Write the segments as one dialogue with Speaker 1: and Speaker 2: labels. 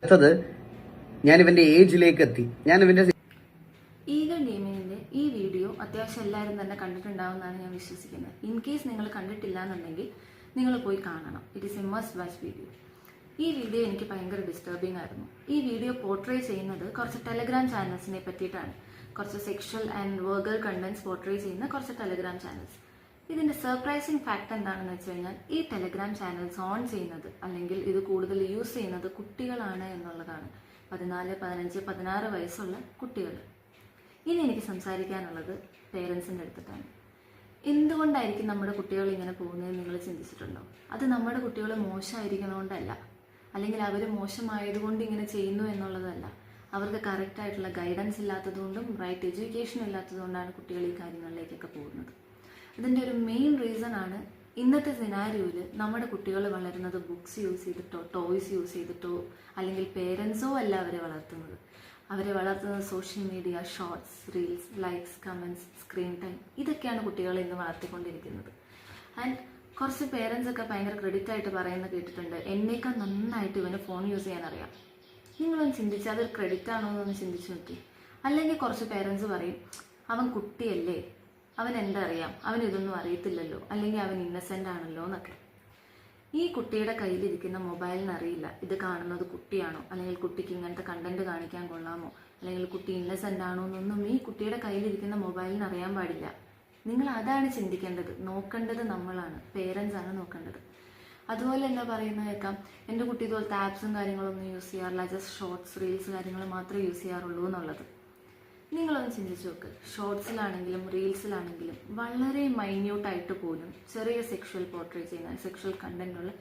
Speaker 1: അടുത്തത് ഞാൻ ഇവന്റെ ഏജിലേക്ക് എത്തി.
Speaker 2: ഈഗൾ ഗെയിമിങ്ങിന്റെ ഈ വീഡിയോ അത്യാവശ്യം എല്ലാവരും തന്നെ കണ്ടിട്ടുണ്ടാവുമെന്നാണ് ഞാൻ വിശ്വസിക്കുന്നത്. ഇൻ കേസ് നിങ്ങൾ കണ്ടിട്ടില്ല എന്നുണ്ടെങ്കിൽ നിങ്ങൾ പോയി കാണണം. It is A must watch video. ഈ വീഡിയോ എനിക്ക് ഭയങ്കര ഡിസ്റ്റർബിംഗ് ആയിരുന്നു. ഈ വീഡിയോ പോർട്രേ ചെയ്യുന്നത് കുറച്ച് ടെലഗ്രാം ചാനൽസിനെ പറ്റിയിട്ടാണ്. കുറച്ച് സെക്ഷൽ ആൻഡ് വർഗൽ കണ്ടന്റ്സ് പോർട്രേ ചെയ്യുന്ന കുറച്ച് ടെലഗ്രാം ചാനൽസ്. ഇതിന്റെ സർപ്രൈസിങ് ഫാക്ട് എന്താണെന്ന് വെച്ച് കഴിഞ്ഞാൽ ഈ ടെലഗ്രാം ചാനൽസ് ഓൺ ചെയ്യുന്നത് അല്ലെങ്കിൽ ഇത് കൂടുതൽ യൂസ് ചെയ്യുന്നത് കുട്ടികളാണ് എന്നുള്ളതാണ്. 14, 15, 16 വയസ്സുള്ള കുട്ടികൾ. ഇനി എനിക്ക് സംസാരിക്കാനുള്ളത് പേരൻസിൻ്റെ അടുത്തിട്ടാണ്. എന്തുകൊണ്ടായിരിക്കും നമ്മുടെ കുട്ടികൾ ഇങ്ങനെ പോകുന്നതെന്ന് നിങ്ങൾ ചിന്തിച്ചിട്ടുണ്ടോ? അത് നമ്മുടെ കുട്ടികൾ മോശമായിരിക്കണോണ്ടല്ല, അല്ലെങ്കിൽ അവർ മോശമായതുകൊണ്ട് ഇങ്ങനെ ചെയ്യുന്നു എന്നുള്ളതല്ല. അവർക്ക് കറക്റ്റായിട്ടുള്ള ഗൈഡൻസ് ഇല്ലാത്തതുകൊണ്ടും റൈറ്റ് എഡ്യൂക്കേഷൻ ഇല്ലാത്തതുകൊണ്ടാണ് കുട്ടികൾ ഈ കാര്യങ്ങളിലേക്കൊക്കെ പോകുന്നത്. ഇതിൻ്റെ ഒരു മെയിൻ റീസൺ ആണ് ഇന്നത്തെ സിനാരിയോയിൽ നമ്മുടെ കുട്ടികൾ വളരുന്നത് ബുക്സ് യൂസ് ചെയ്തിട്ടോ ടോയ്സ് യൂസ് ചെയ്തിട്ടോ അല്ലെങ്കിൽ പേരൻസോ അല്ല അവരെ വളർത്തുന്നത്. അവരെ വളർത്തുന്നത് social media, shorts, reels, likes, comments, screen time, ഇതൊക്കെയാണ് കുട്ടികളെ ഇന്ന് വളർത്തിക്കൊണ്ടിരിക്കുന്നത്. ആൻഡ് കുറച്ച് പേരൻസ് ഒക്കെ ഭയങ്കര ക്രെഡിറ്റ് ആയിട്ട് പറയുന്നത് കേട്ടിട്ടുണ്ട്, എന്നേക്കാൾ നന്നായിട്ട് ഇവന് ഫോൺ യൂസ് ചെയ്യാൻ അറിയാം. നിങ്ങളൊന്ന് ചിന്തിച്ച് അതൊരു ക്രെഡിറ്റ് ആണോ എന്നൊന്ന് ചിന്തിച്ച് നോക്കി. അല്ലെങ്കിൽ കുറച്ച് പേരൻസ് പറയും, അവൻ കുട്ടിയല്ലേ, അവൻ എന്താ അറിയാം, അവൻ ഇതൊന്നും അറിയത്തില്ലല്ലോ, അല്ലെങ്കിൽ അവൻ ഇന്നസെൻ്റ് ആണല്ലോ എന്നൊക്കെ. ഈ കുട്ടിയുടെ കയ്യിലിരിക്കുന്ന മൊബൈലിന് അറിയില്ല ഇത് കാണുന്നത് കുട്ടിയാണോ, അല്ലെങ്കിൽ കുട്ടിക്ക് ഇങ്ങനത്തെ കണ്ടന്റ് കാണിക്കാൻ കൊള്ളാമോ, അല്ലെങ്കിൽ കുട്ടി ഇന്നസെൻ്റ് ആണോ എന്നൊന്നും ഈ കുട്ടിയുടെ കയ്യിലിരിക്കുന്ന മൊബൈലിന് അറിയാൻ പാടില്ല. നിങ്ങൾ അതാണ് ചിന്തിക്കേണ്ടത്. നോക്കേണ്ടത് നമ്മളാണ്, പേരൻസ് ആണ് നോക്കേണ്ടത്. അതുപോലെ എന്താ പറയുന്നത് കേൾക്കാം, എൻ്റെ കുട്ടി ഇതുപോലത്തെ ആപ്സും കാര്യങ്ങളൊന്നും യൂസ് ചെയ്യാറില്ല, ജസ്റ്റ് ഷോർട്സ്, റീൽസ് കാര്യങ്ങൾ മാത്രമേ യൂസ് ചെയ്യാറുള്ളൂ എന്നുള്ളത്. നിങ്ങളൊന്ന് ചിന്തിച്ച് നോക്ക്. ഷോർട്സിലാണെങ്കിലും റീൽസിലാണെങ്കിലും വളരെ മൈന്യൂട്ടായിട്ട് പോലും ചെറിയ സെക്ഷൽ പോർട്രേറ്റ് ചെയ്യുന്ന സെക്ഷൽ കണ്ടന്റുള്ള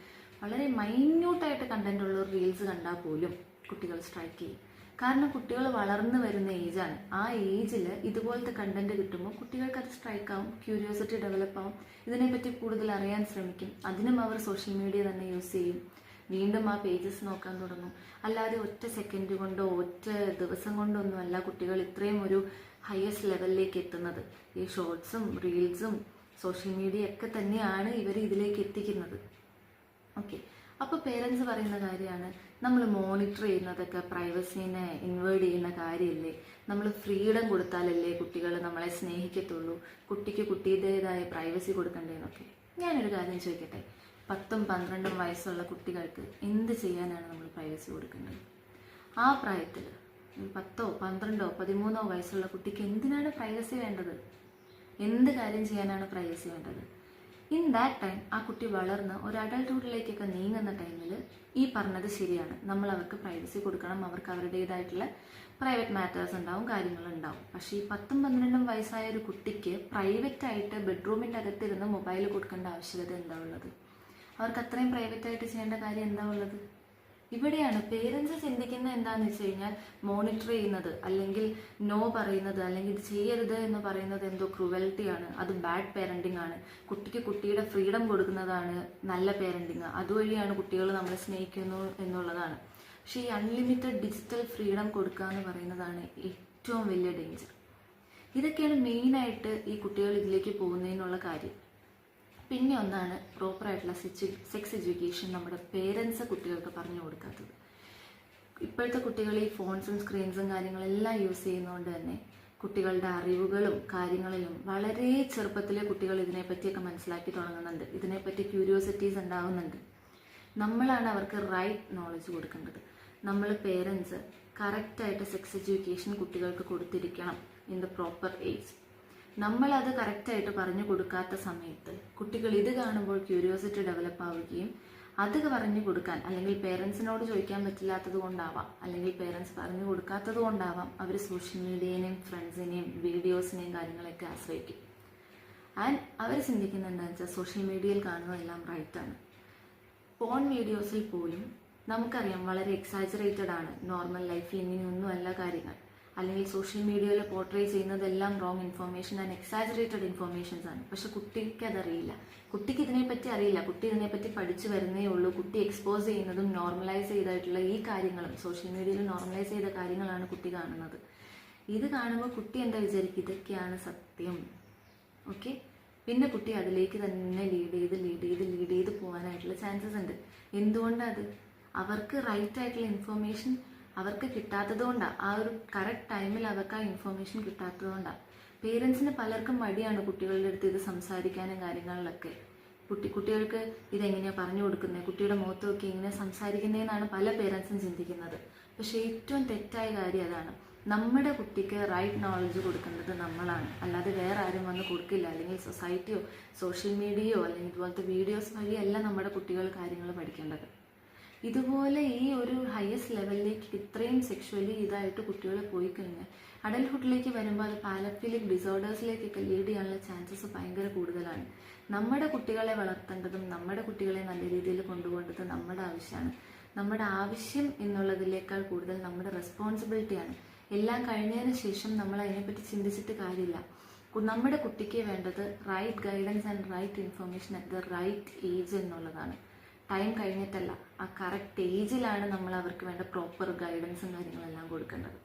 Speaker 2: വളരെ മൈന്യൂട്ടായിട്ട് കണ്ടന്റുള്ള റീൽസ് കണ്ടാൽ പോലും കുട്ടികൾ സ്ട്രൈക്ക് ചെയ്യും. കാരണം കുട്ടികൾ വളർന്നു വരുന്ന ഏജാണ്. ആ ഏജിൽ ഇതുപോലത്തെ കണ്ടന്റ് കിട്ടുമ്പോൾ കുട്ടികൾക്ക് അത് സ്ട്രൈക്ക് ആവും, ക്യൂരിയോസിറ്റി ഡെവലപ്പ് ആവും, ഇതിനെപ്പറ്റി കൂടുതൽ അറിയാൻ ശ്രമിക്കും. അതിനും അവർ സോഷ്യൽ മീഡിയ തന്നെ യൂസ് ചെയ്യും. വീണ്ടും ആ പേജസ് നോക്കാൻ തുടങ്ങും. അല്ലാതെ ഒറ്റ സെക്കൻഡ് കൊണ്ടോ ഒറ്റ ദിവസം കൊണ്ടോ ഒന്നുമല്ല കുട്ടികൾ ഇത്രയും ഒരു ഹയസ്റ്റ് ലെവലിലേക്ക് എത്തുന്നത്. ഈ ഷോർട്സും റീൽസും സോഷ്യൽ മീഡിയ ഒക്കെ തന്നെയാണ് ഇവർ ഇതിലേക്ക് എത്തിക്കുന്നത്. ഓക്കെ, അപ്പോൾ പേരൻസ് പറയുന്ന കാര്യമാണ്, നമ്മൾ മോണിറ്റർ ചെയ്യുന്നതൊക്കെ പ്രൈവസീനെ ഇൻവേർഡ് ചെയ്യുന്ന കാര്യമല്ലേ, നമ്മൾ ഫ്രീഡം കൊടുത്താലല്ലേ കുട്ടികൾ നമ്മളെ സ്നേഹിക്കത്തുള്ളൂ, കുട്ടിക്ക് കുട്ടിയുടേതായ പ്രൈവസി കൊടുക്കണ്ടേന്നൊക്കെ. ഞാനൊരു കാര്യം ചോദിക്കട്ടെ, 10, 12 വയസ്സുള്ള കുട്ടികൾക്ക് എന്ത് ചെയ്യാനാണ് നമ്മൾ പ്രൈവസി കൊടുക്കേണ്ടത്? ആ പ്രായത്തിൽ 10, 12, 13 വയസ്സുള്ള കുട്ടിക്ക് എന്തിനാണ് പ്രൈവസി വേണ്ടത്? എന്ത് കാര്യം ചെയ്യാനാണ് പ്രൈവസി വേണ്ടത്? ഇൻ ദാറ്റ് ടൈം ആ കുട്ടി വളർന്ന് ഒരു അഡൾട്ട്ഹുഡിലേക്കൊക്കെ നീങ്ങുന്ന ടൈമിൽ ഈ പറഞ്ഞത് ശരിയാണ്, നമ്മൾ അവർക്ക് പ്രൈവസി കൊടുക്കണം. അവർക്ക് അവരുടേതായിട്ടുള്ള പ്രൈവറ്റ് മാറ്റേഴ്സ് ഉണ്ടാവും, കാര്യങ്ങളുണ്ടാവും. പക്ഷേ ഈ 10, 12 വയസ്സായ ഒരു കുട്ടിക്ക് പ്രൈവറ്റായിട്ട് ബെഡ്റൂമിൻ്റെ അകത്തിരുന്ന് മൊബൈൽ കൊടുക്കേണ്ട ആവശ്യകത എന്താ ഉള്ളത്? അവർക്ക് അത്രയും പ്രൈവറ്റായിട്ട് ചെയ്യേണ്ട കാര്യം എന്താ ഉള്ളത്? ഇവിടെയാണ് പേരൻസ് ചിന്തിക്കുന്നത്. എന്താണെന്ന് വെച്ച് കഴിഞ്ഞാൽ മോണിറ്റർ ചെയ്യുന്നത് അല്ലെങ്കിൽ നോ പറയുന്നത് അല്ലെങ്കിൽ ഇത് ചെയ്യരുത് എന്ന് പറയുന്നത് എന്തോ ക്രൂവൽറ്റിയാണ്, അത് ബാഡ് പേരൻറ്റിംഗ് ആണ്, കുട്ടിക്ക് കുട്ടിയുടെ ഫ്രീഡം കൊടുക്കുന്നതാണ് നല്ല പേരൻറ്റിങ്, അതുവഴിയാണ് കുട്ടികൾ നമ്മളെ സ്നേഹിക്കുന്നു എന്നുള്ളതാണ്. പക്ഷേ ഈ അൺലിമിറ്റഡ് ഡിജിറ്റൽ ഫ്രീഡം കൊടുക്കുക എന്ന് പറയുന്നതാണ് ഏറ്റവും വലിയ ഡേഞ്ചർ. ഇതൊക്കെയാണ് മെയിനായിട്ട് ഈ കുട്ടികൾ ഇതിലേക്ക് പോകുന്നതിനുള്ള കാര്യം. പിന്നെ ഒന്നാണ് പ്രോപ്പറായിട്ടുള്ള സെക്സ് എഡ്യൂക്കേഷൻ നമ്മുടെ പേരൻസ് കുട്ടികൾക്ക് പറഞ്ഞു കൊടുക്കാത്തത്. ഇപ്പോഴത്തെ കുട്ടികൾ ഈ ഫോൺസും സ്ക്രീൻസും കാര്യങ്ങളെല്ലാം യൂസ് ചെയ്യുന്നതുകൊണ്ട് തന്നെ കുട്ടികളുടെ അറിവുകളും കാര്യങ്ങളിലും വളരെ ചെറുപ്പത്തിലെ കുട്ടികൾ ഇതിനെപ്പറ്റിയൊക്കെ മനസ്സിലാക്കി തുടങ്ങുന്നുണ്ട്, ഇതിനെപ്പറ്റി ക്യൂരിയോസിറ്റീസ് ഉണ്ടാകുന്നുണ്ട്. നമ്മളാണ് അവർക്ക് റൈറ്റ് നോളജ് കൊടുക്കേണ്ടത്. നമ്മൾ പേരൻസ് കറക്റ്റായിട്ട് സെക്സ് എഡ്യൂക്കേഷൻ കുട്ടികൾക്ക് കൊടുത്തിരിക്കണം ഇൻ ദ പ്രോപ്പർ ഏജ്. നമ്മളത് കറക്റ്റായിട്ട് പറഞ്ഞു കൊടുക്കാത്ത സമയത്ത് കുട്ടികൾ ഇത് കാണുമ്പോൾ ക്യൂരിയോസിറ്റി ഡെവലപ്പ് ആവുകയും അത് പറഞ്ഞു കൊടുക്കാൻ അല്ലെങ്കിൽ പേരൻസിനോട് ചോദിക്കാൻ പറ്റില്ലാത്തത് കൊണ്ടാവാം, അല്ലെങ്കിൽ പേരൻസ് പറഞ്ഞു കൊടുക്കാത്തത് കൊണ്ടാവാം അവർ സോഷ്യൽ മീഡിയനെയും ഫ്രണ്ട്സിനെയും വീഡിയോസിനെയും കാര്യങ്ങളൊക്കെ ആശ്രയിക്കും. ആൻഡ് അവർ ചിന്തിക്കുന്നത് എന്താണെന്ന് വെച്ചാൽ സോഷ്യൽ മീഡിയയിൽ കാണുന്നതെല്ലാം റൈറ്റാണ്. പോൺ വീഡിയോസിൽ പോലും നമുക്കറിയാം വളരെ എക്സാജറേറ്റഡ് ആണ്, നോർമൽ ലൈഫിൽ ഇങ്ങനെയൊന്നും അല്ല കാര്യങ്ങൾ. അല്ലെങ്കിൽ സോഷ്യൽ മീഡിയയിൽ പോർട്രേ ചെയ്യുന്നതെല്ലാം wrong information and exaggerated informations ആണ്. പക്ഷെ കുട്ടിക്ക് അതറിയില്ല, കുട്ടിക്ക് ഇതിനെപ്പറ്റി അറിയില്ല, കുട്ടി ഇതിനെപ്പറ്റി പഠിച്ചു വരുന്നേ ഉള്ളൂ. കുട്ടി എക്സ്പോസ് ചെയ്യുന്നതും നോർമലൈസ് ചെയ്തായിട്ടുള്ള ഈ കാര്യങ്ങളും സോഷ്യൽ മീഡിയയിൽ നോർമലൈസ് ചെയ്ത കാര്യങ്ങളാണ് കുട്ടി കാണുന്നത്. ഇത് കാണുമ്പോൾ കുട്ടി എന്താ വിചാരിക്കും, ഇതൊക്കെയാണ് സത്യം. ഓക്കെ, പിന്നെ കുട്ടി അതിലേക്ക് തന്നെ ലീഡ് ചെയ്ത് പോകാനായിട്ടുള്ള ചാൻസസ് ഉണ്ട്. എന്തുകൊണ്ടത്? അവർക്ക് റൈറ്റ് ആയിട്ടുള്ള ഇൻഫർമേഷൻ അവർക്ക് കിട്ടാത്തത് കൊണ്ടാണ്. ആ ഒരു കറക്റ്റ് ടൈമിൽ അവർക്ക് ആ ഇൻഫർമേഷൻ കിട്ടാത്തത് കൊണ്ടാണ്. പേരൻസിന് പലർക്കും മടിയാണ് കുട്ടികളുടെ അടുത്ത് ഇത് സംസാരിക്കാനും കാര്യങ്ങളിലൊക്കെ. കുട്ടികൾക്ക് ഇതെങ്ങനെയാണ് പറഞ്ഞു കൊടുക്കുന്നത്, കുട്ടിയുടെ മുഖത്ത് നോക്കി എങ്ങനെ സംസാരിക്കുന്നതെന്നാണ് പല പേരൻസും ചിന്തിക്കുന്നത്. പക്ഷേ ഏറ്റവും തെറ്റായ കാര്യം അതാണ്. നമ്മുടെ കുട്ടിക്ക് റൈറ്റ് നോളജ് കൊടുക്കേണ്ടത് നമ്മളാണ്, അല്ലാതെ വേറെ ആരും വന്ന് കൊടുക്കില്ല. അല്ലെങ്കിൽ സൊസൈറ്റിയോ സോഷ്യൽ മീഡിയയോ അല്ലെങ്കിൽ ഇതുപോലത്തെ വീഡിയോസ് വഴിയല്ല നമ്മുടെ കുട്ടികൾ കാര്യങ്ങൾ പഠിക്കേണ്ടത്. ഇതുപോലെ ഈ ഒരു ഹയസ്റ്റ് ലെവലിലേക്ക് ഇത്രയും സെക്ഷുവലി ഇതായിട്ട് കുട്ടികൾ പോയി കഴിഞ്ഞാൽ അഡൽഹുഡിലേക്ക് വരുമ്പോൾ അത് പാലഫിലിക് ഡിസോർഡേഴ്സിലേക്കൊക്കെ ലീഡ് ചെയ്യാനുള്ള ചാൻസസ് ഭയങ്കര കൂടുതലാണ്. നമ്മുടെ കുട്ടികളെ വളർത്തേണ്ടതും നമ്മുടെ കുട്ടികളെ നല്ല രീതിയിൽ കൊണ്ടുപോകേണ്ടത് നമ്മുടെ ആവശ്യമാണ്. നമ്മുടെ ആവശ്യം എന്നുള്ളതിനേക്കാൾ കൂടുതൽ നമ്മുടെ റെസ്പോൺസിബിലിറ്റിയാണ്. എല്ലാം കഴിഞ്ഞതിന് ശേഷം നമ്മൾ അതിനെപ്പറ്റി ചിന്തിച്ചിട്ട് കാര്യമില്ല. നമ്മുടെ കുട്ടിക്ക് വേണ്ടത് right guidance and right information at the right age എന്നുള്ളതാണ്. ടൈം കഴിഞ്ഞിട്ടല്ല, ആ കറക്റ്റ് ഏജിലാണ് നമ്മൾ അവർക്ക് വേണ്ട പ്രോപ്പർ ഗൈഡൻസും കാര്യങ്ങളെല്ലാം കൊടുക്കേണ്ടത്.